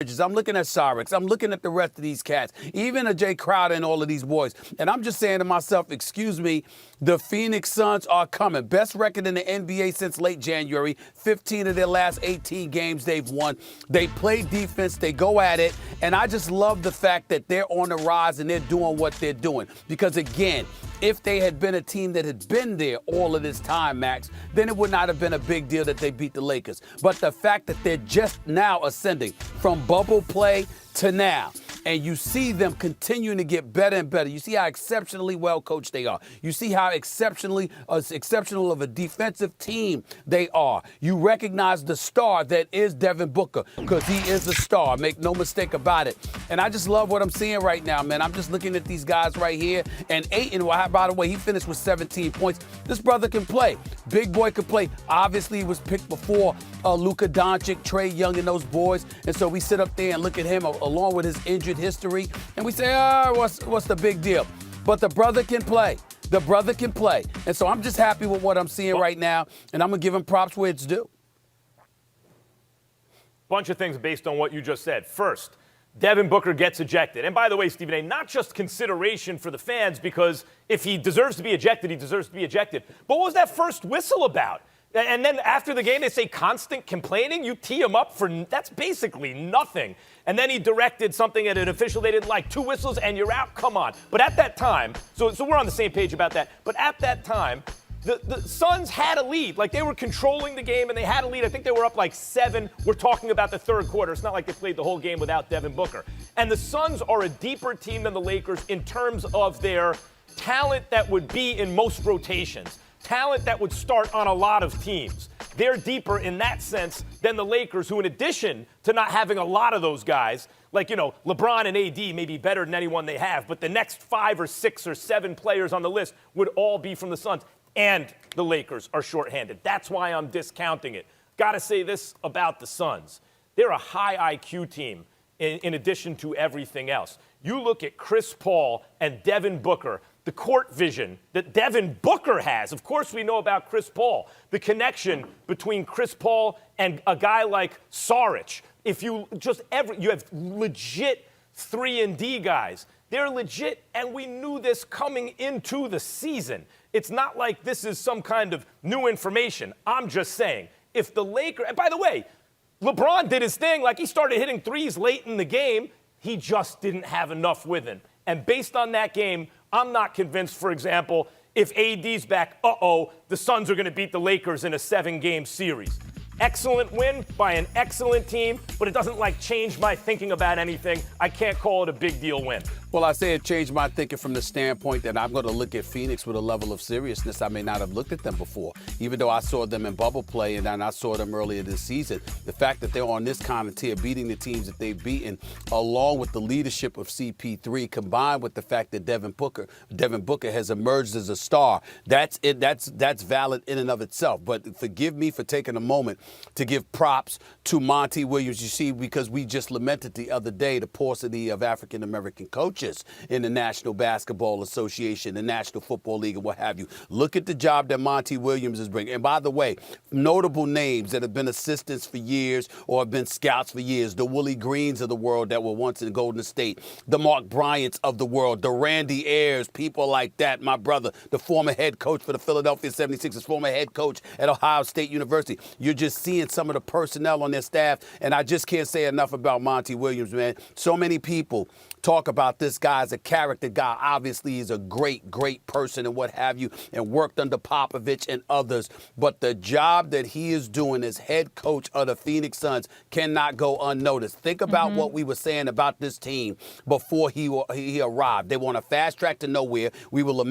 Savages. I'm looking at Cyrix. I'm looking at the rest of these cats, even a Jay Crowder and all of these boys. And I'm just saying to myself, excuse me, the Phoenix Suns are coming. Best record in the NBA since late January. 15 of their last 18 games they've won. They play defense. They go at it. And I just love the fact that they're on the rise and they're doing what they're doing. Because, again, if they had been a team that had been there all of this time, Max, then it would not have been a big deal that they beat the Lakers. But the fact that they're just now ascending from bubble play to now, and you see them continuing to get better and better. You see how exceptionally well coached they are. You see how exceptional of a defensive team they are. You recognize the star that is Devin Booker, because he is a star. Make no mistake about it. And I just love what I'm seeing right now, man. I'm just looking at these guys right here. And Ayton, by the way, he finished with 17 points. This brother can play. Big boy can play. Obviously, he was picked before Luka Doncic, Trae Young, and those boys. And so we sit up there and look at him along with his injured history, and we say, what's the big deal? But the brother can play. The brother can play. And so I'm just happy with what I'm seeing right now, and I'm going to give him props where it's due. Bunch of things based on what you just said. First, Devin Booker gets ejected. And by the way, Stephen A., not just consideration for the fans, because if he deserves to be ejected, he deserves to be ejected. But what was that first whistle about? And then after the game, they say constant complaining. You tee him up for that's basically nothing. And then he directed something at an official they didn't like. 2 whistles and you're out. Come on. But at that time, so we're on the same page about that. But at that time, the Suns had a lead. Like, they were controlling the game and they had a lead. I think they were up like 7. We're talking about the third quarter. It's not like they played the whole game without Devin Booker. And the Suns are a deeper team than the Lakers in terms of their talent that would be in most rotations. Talent that would start on a lot of teams. They're deeper in that sense than the Lakers, who, in addition to not having a lot of those guys, like, LeBron and AD may be better than anyone they have, but the next 5 or 6 or 7 players on the list would all be from the Suns. And the Lakers are shorthanded. That's why I'm discounting it. Got to say this about the Suns. They're a high IQ team in addition to everything else. You look at Chris Paul and Devin Booker, the court vision that Devin Booker has. Of course, we know about Chris Paul, the connection between Chris Paul and a guy like Saric. If you you have legit 3-and-D guys. They're legit, and we knew this coming into the season. It's not like this is some kind of new information. I'm just saying, if the Lakers, and by the way, LeBron did his thing, like he started hitting threes late in the game. He just didn't have enough with him. And based on that game, I'm not convinced, for example, if AD's back, the Suns are going to beat the Lakers in a 7-game series. Excellent win by an excellent team, but it doesn't change my thinking about anything. I can't call it a big deal win. Well, I say it changed my thinking from the standpoint that I'm going to look at Phoenix with a level of seriousness I may not have looked at them before. Even though I saw them in bubble play and then I saw them earlier this season, the fact that they're on this kind of tier, beating the teams that they've beaten, along with the leadership of CP3, combined with the fact that Devin Booker has emerged as a star, that's it. That's valid in and of itself. But forgive me for taking a moment to give props to Monty Williams. You see, because we just lamented the other day the paucity of African-American coaches in the National Basketball Association, the National Football League, and what have you. Look at the job that Monty Williams is bringing. And by the way, notable names that have been assistants for years or have been scouts for years, the Willie Greens of the world that were once in Golden State, the Mark Bryants of the world, the Randy Ayers, people like that. My brother, the former head coach for the Philadelphia 76ers, former head coach at Ohio State University. You're just seeing some of the personnel on their staff, and I just can't say enough about Monty Williams, man. So many people talk about this guy as a character guy. Obviously, he's a great, great person and what have you, and worked under Popovich and others. But the job that he is doing as head coach of the Phoenix Suns cannot go unnoticed. Think about what we were saying about this team before he arrived. They want a fast track to nowhere. We will